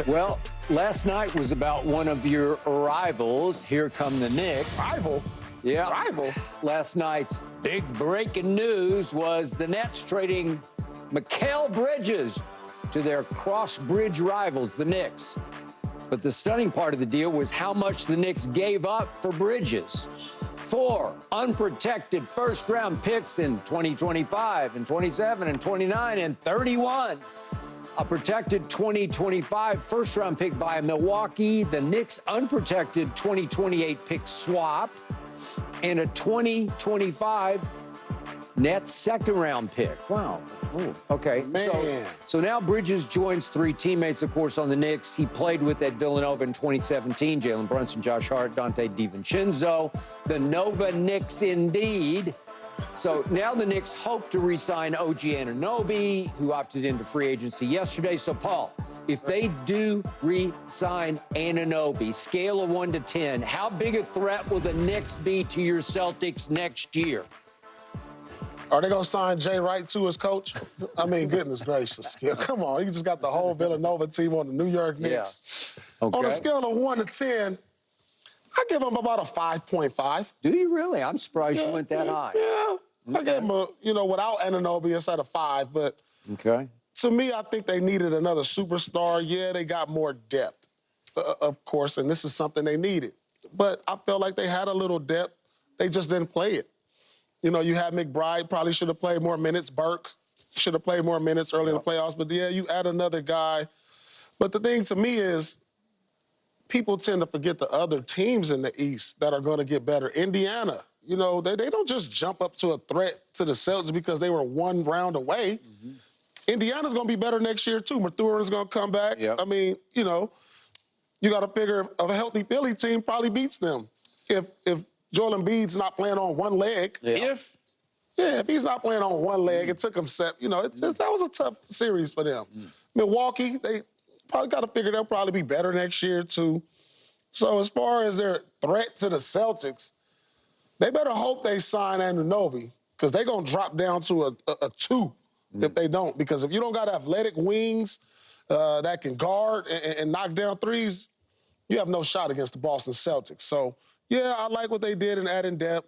Well, last night was about one of your rivals. Here come the Knicks. Rival? Yeah. Rival? Last night's big breaking news was the Nets trading Mikal Bridges to their cross-bridge rivals, the Knicks. But the stunning part of the deal was how much the Knicks gave up for Bridges. 4 unprotected first-round picks in 2025 and 27 and 29 and 31. A protected 2025 first-round pick via Milwaukee, the Knicks' unprotected 2028 pick swap, and a 2025 Nets second-round pick. Wow. Ooh, okay. Man. So now Bridges joins 3 teammates, of course, on the Knicks. He played with at Villanova in 2017. Jalen Brunson, Josh Hart, Dante DiVincenzo. The Nova Knicks indeed. So now the Knicks hope to re-sign OG Anunoby, who opted into free agency yesterday. So, Paul, if they do re-sign Anunoby, scale of 1 to 10, how big a threat will the Knicks be to your Celtics next year? Are they going to sign Jay Wright too as coach? I mean, goodness gracious, Skip. Come on. You just got the whole Villanova team on the New York Knicks. Yeah. Okay. On a scale of 1 to 10, I give them about a 5.5. Do you really? I'm surprised you went that high. Yeah. I gave them without Anunoby, it's at a 5. But to me, I think they needed another superstar. Yeah, they got more depth, of course, and this is something they needed. But I felt like they had a little depth. They just didn't play it. You know, you had McBride, probably should have played more minutes. Burks should have played more minutes early in the playoffs. But, yeah, you add another guy. But the thing to me is people tend to forget the other teams in the East that are going to get better. Indiana, you know, they don't just jump up to a threat to the Celtics because they were 1 round away. Indiana's going to be better next year, too. Mathurin's going to come back. I mean, you know, you got to figure a healthy Philly team probably beats them. If Joel Embiid's not playing on one leg. If he's not playing on one leg, it took him that was a tough series for them. Milwaukee, they probably got to figure they'll probably be better next year, too. So as far as their threat to the Celtics, they better hope they sign Anunoby because they're going to drop down to a 2 if they don't. Because if you don't got athletic wings that can guard and knock down threes, you have no shot against the Boston Celtics. So, yeah, I like what they did in adding depth.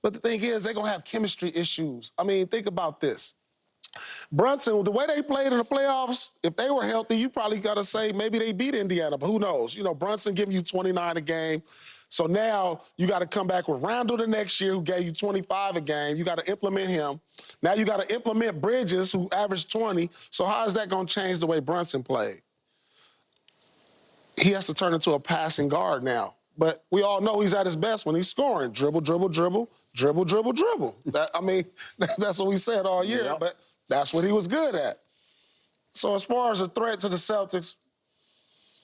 But the thing is, they're going to have chemistry issues. I mean, think about this. Brunson, the way they played in the playoffs, if they were healthy, you probably got to say maybe they beat Indiana, but who knows? You know, Brunson giving you 29 a game. So now you got to come back with Randall the next year, who gave you 25 a game. You got to implement him. Now you got to implement Bridges, who averaged 20. So how is that going to change the way Brunson played? He has to turn into a passing guard now. But we all know he's at his best when he's scoring. Dribble, dribble, dribble, dribble, dribble, dribble. That's what we said all year, but that's what he was good at. So as far as a threat to the Celtics,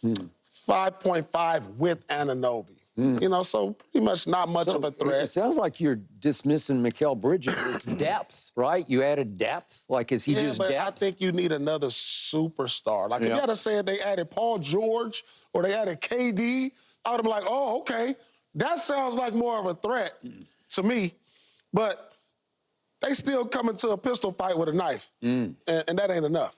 5.5 with Anunoby. You know, so pretty much not much of a threat. It sounds like you're dismissing Mikal Bridges as depth, right? You added depth? Like, is he just but depth? I think you need another superstar. Like, if you had to say they added Paul George or they added KD, I would have been like, oh, okay. That sounds like more of a threat to me. But they still come into a pistol fight with a knife, and that ain't enough.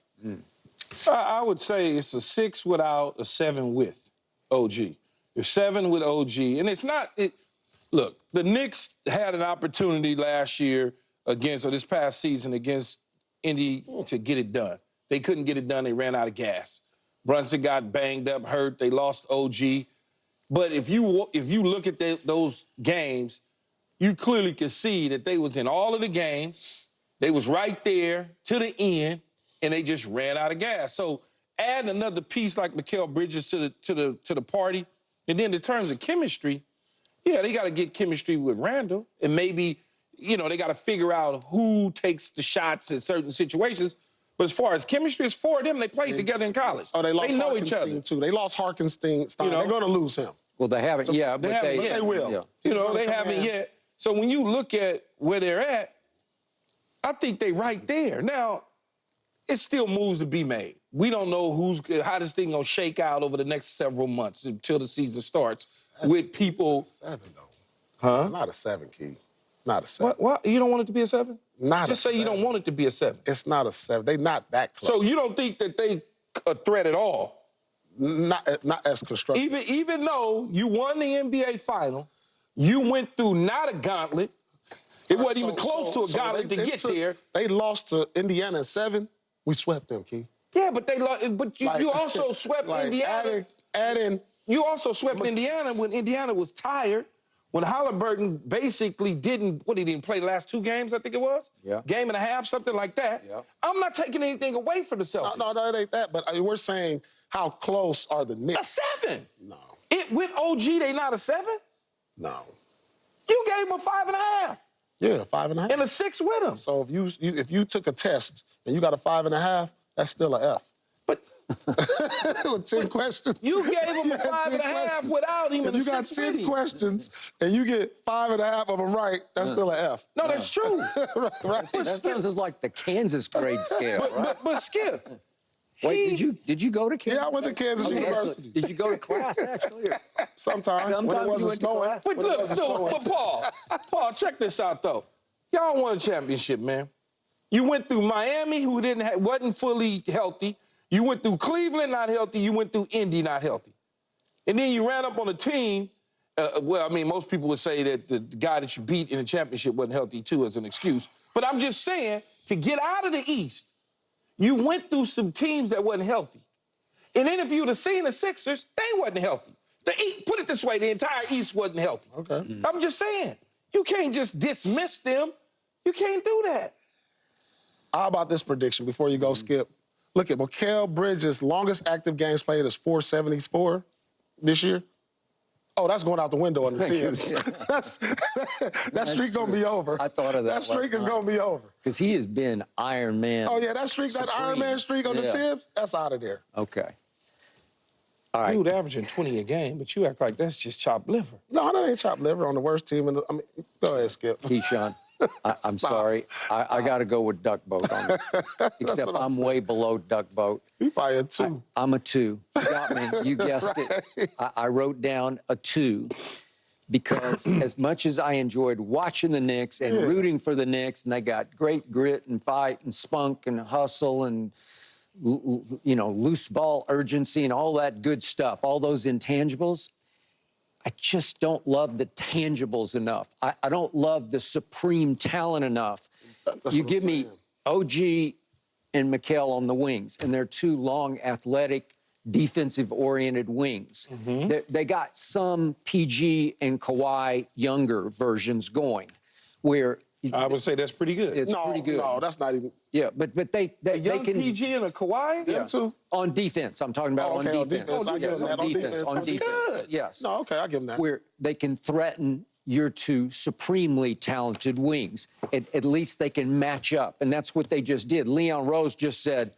I would say it's a 6 without, a 7 with OG. It's 7 with OG. And it's not look, the Knicks had an opportunity last year this past season against Indy to get it done. They couldn't get it done. They ran out of gas. Brunson got banged up, hurt. They lost OG. But if you look at those games, you clearly can see that they was in all of the games. They was right there to the end, and they just ran out of gas. So add another piece like Mikal Bridges to the party. And then in terms of chemistry, yeah, they got to get chemistry with Randall. And maybe, you know, they got to figure out who takes the shots in certain situations. But as far as chemistry, it's 4 of them. They played together in college. Oh, they lost know each other. Harkenstein, too. They lost Harkenstein. You know, they're going to lose him. Well, they haven't, but they will. Yeah. You know, they haven't yet. So when you look at where they're at, I think they're right there. Now, it still moves to be made. We don't know how this thing gonna shake out over the next several months until the season starts with people. 7, though. Huh? Not a 7, Key. Not a 7. What? You don't want it to be a 7? Not Just a say 7. you don't want it to be a 7. It's not a 7. They're not that close. So you don't think that they a threat at all? Not as constructive. Even though you won the NBA final, you went through not a gauntlet. It wasn't even close to a gauntlet to get there. They lost to Indiana in 7. We swept them, Key. Yeah, but you also swept Indiana. You also swept Indiana when Indiana was tired. When Halliburton basically he didn't play the last 2 games, I think it was? Yeah. Game and a half, something like that. Yeah. I'm not taking anything away from the Celtics. No, it ain't that. But we're saying how close are the Knicks? A 7. No. With OG, they not a 7? No. You gave them a 5.5. Yeah, 5.5. And a 6 with them. So if you took a test and you got a 5.5, that's still an F. But with 10 questions. you gave them a 5.5 without even a 6. If you got 10 questions and you get 5.5 of them right, that's still an F. No, that's true. right. That sounds just like the Kansas grade scale, right? But Skip. Wait, did you go to Kansas? Yeah, I went to Kansas University. Did you go to class, actually? Sometime when it wasn't snowing. But look, Paul, check this out, though. Y'all won a championship, man. You went through Miami, who wasn't fully healthy. You went through Cleveland, not healthy. You went through Indy, not healthy. And then you ran up on a team. Most people would say that the guy that you beat in the championship wasn't healthy, too, as an excuse. But I'm just saying, to get out of the East, you went through some teams that wasn't healthy. And then if you would have seen the Sixers, they wasn't healthy. Put it this way, the entire East wasn't healthy. Okay. I'm just saying, you can't just dismiss them. You can't do that. How about this prediction before you go, Skip? Look at Mikal Bridges' longest active games played is 474 this year. Oh, that's going out the window on the Tibbs. that streak going to be over. I thought of that. That streak is going to be over. Because he has been Iron Man. Oh, yeah, that Iron Man streak on the Tibbs, that's out of there. Okay. All right. Dude averaging 20 a game, but you act like that's just chopped liver. No, that ain't chopped liver on the worst team. Go ahead, Skip. Keyshawn, I'm sorry. I got to go with duck boat on this. Except I'm way below duck boat. You probably a 2. I'm a 2. You got me. You guessed it. I wrote down a 2 because as much as I enjoyed watching the Knicks and rooting for the Knicks, and they got great grit and fight and spunk and hustle and loose ball urgency and all that good stuff, all those intangibles, I just don't love the tangibles enough. I don't love the supreme talent enough. You give me OG and Mikal on the wings, and they're 2 long, athletic, defensive-oriented wings. Mm-hmm. They got some PG and Kawhi younger versions going, where I would say that's pretty good. It's pretty good. No, that's not even. Yeah, but they young can PG and a Kawhi. Yeah, too. On defense. I'm talking about on defense. I give them that. On defense. On defense. Good. Yes. No, okay, I give them that. Where they can threaten your 2 supremely talented wings. At least they can match up, and that's what they just did. Leon Rose just said,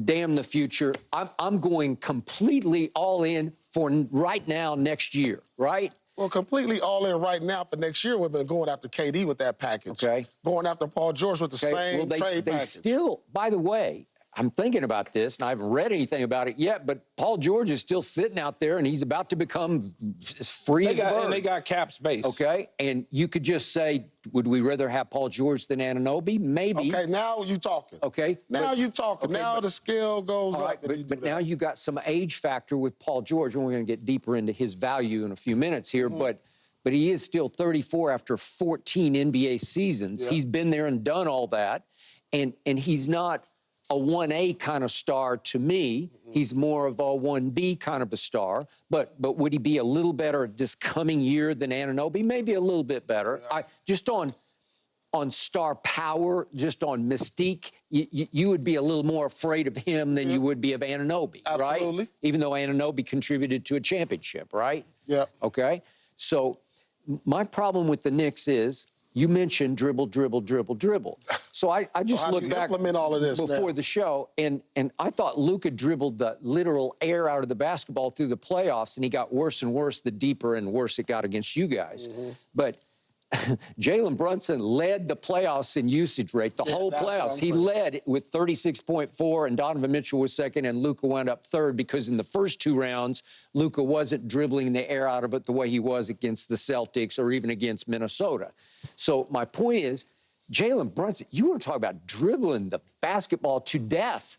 damn the future. I'm going completely all in for right now, next year, right? Well, completely all in right now for next year. We've been going after KD with that package. Okay. Going after Paul George with the same trade they package. still, by the way, I'm thinking about this, and I haven't read anything about it yet, but Paul George is still sitting out there, and he's about to become as free as a bird. And they got cap space. Okay, and you could just say, would we rather have Paul George than Anunoby? Maybe. Okay, now you talking. Okay. Now you talking. Okay, now the scale goes up. Right, but now you got some age factor with Paul George, and we're going to get deeper into his value in a few minutes here, but he is still 34 after 14 NBA seasons. Yeah. He's been there and done all that, and he's not a 1A kind of star to me. He's more of a 1B kind of a star. But would he be a little better this coming year than Anunoby? Maybe a little bit better. Yeah. Just on star power, just on mystique, you would be a little more afraid of him than you would be of Anunoby, Absolutely. Right? Even though Anunoby contributed to a championship, right? Yeah. Okay? So my problem with the Knicks is, you mentioned dribble, dribble, dribble, dribble. So I just looked back all of this before the show, and I thought Luka dribbled the literal air out of the basketball through the playoffs, and he got worse and worse the deeper and worse it got against you guys. But Jalen Brunson led the playoffs in usage rate, the whole playoffs. He led with 36.4, and Donovan Mitchell was second, and Luka went up third because in the first 2 rounds, Luka wasn't dribbling the air out of it the way he was against the Celtics or even against Minnesota. So my point is, Jalen Brunson, you want to talk about dribbling the basketball to death.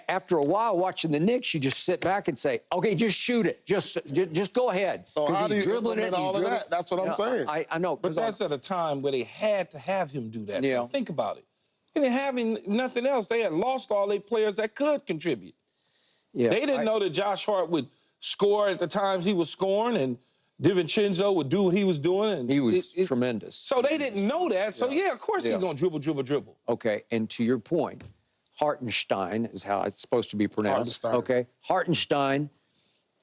After a while watching the Knicks, you just sit back and say, okay, just shoot it. Just go ahead. So how do you dribbling implement all of that? That's what I'm saying. I know. But that's at a time where they had to have him do that. Yeah. Think about it. They didn't have nothing else. They had lost all their players that could contribute. Yeah, they didn't know that Josh Hart would score at the times he was scoring and DiVincenzo would do what he was doing. And he was tremendous. So they didn't know that. So, yeah, of course he's going to dribble. Okay, and to your point, Hartenstein is how it's supposed to be pronounced. Okay, Hartenstein,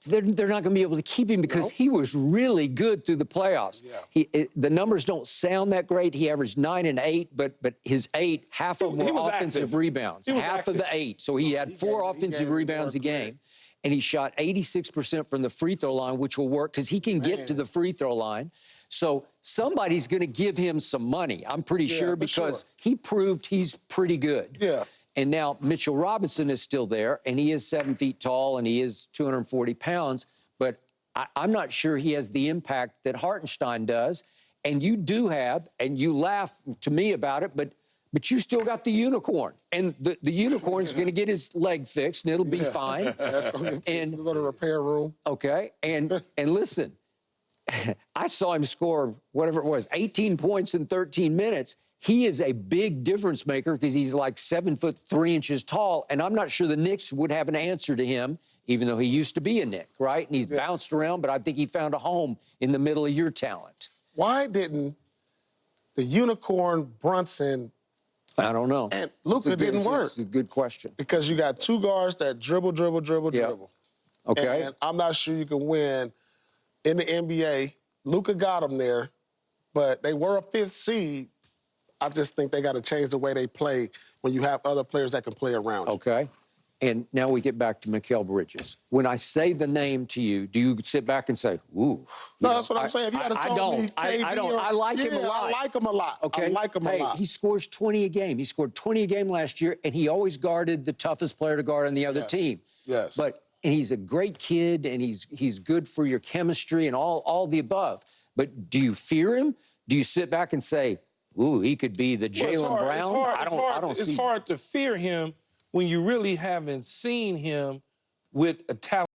they're not going to be able to keep him because he was really good through the playoffs. Yeah. The numbers don't sound that great. He averaged 9 and 8, but his 8, half of them were offensive rebounds. Half of the 8. So he had 4 offensive rebounds a game. And he shot 86% from the free throw line, which will work because he can get to the free throw line. So somebody's going to give him some money, I'm pretty sure, because he proved he's pretty good. Yeah. And now Mitchell Robinson is still there, and he is 7 feet tall, and he is 240 pounds. But I'm not sure he has the impact that Hartenstein does. And you do have, and you laugh to me about it, but you still got the unicorn. And the unicorn's going to get his leg fixed, and it'll be fine. And we'll go to the repair room. Okay. And listen, I saw him score whatever it was, 18 points in 13 minutes. He is a big difference maker because he's like 7 foot 3 inches tall. And I'm not sure the Knicks would have an answer to him, even though he used to be a Knick, right? And he's bounced around, but I think he found a home in the middle of your talent. Why didn't the unicorn Brunson... I don't know. And Luka didn't work. It's a good question. Because you got 2 guards that dribble. Okay. And I'm not sure you can win in the NBA. Luka got them there, but they were a 5th seed. I just think they got to change the way they play when you have other players that can play around you. Okay. And now we get back to Mikal Bridges. When I say the name to you, do you sit back and say, ooh? No, that's what I'm saying. If you had told me KD I don't. I like him a lot. I like him a lot. Okay. I like him a lot. He scores 20 a game. He scored 20 a game last year, and he always guarded the toughest player to guard on the other team. Yes. And he's a great kid, and he's good for your chemistry and all the above. But do you fear him? Do you sit back and say, ooh, he could be the Jaylen Brown? I don't see. It's hard to fear him when you really haven't seen him with a talent.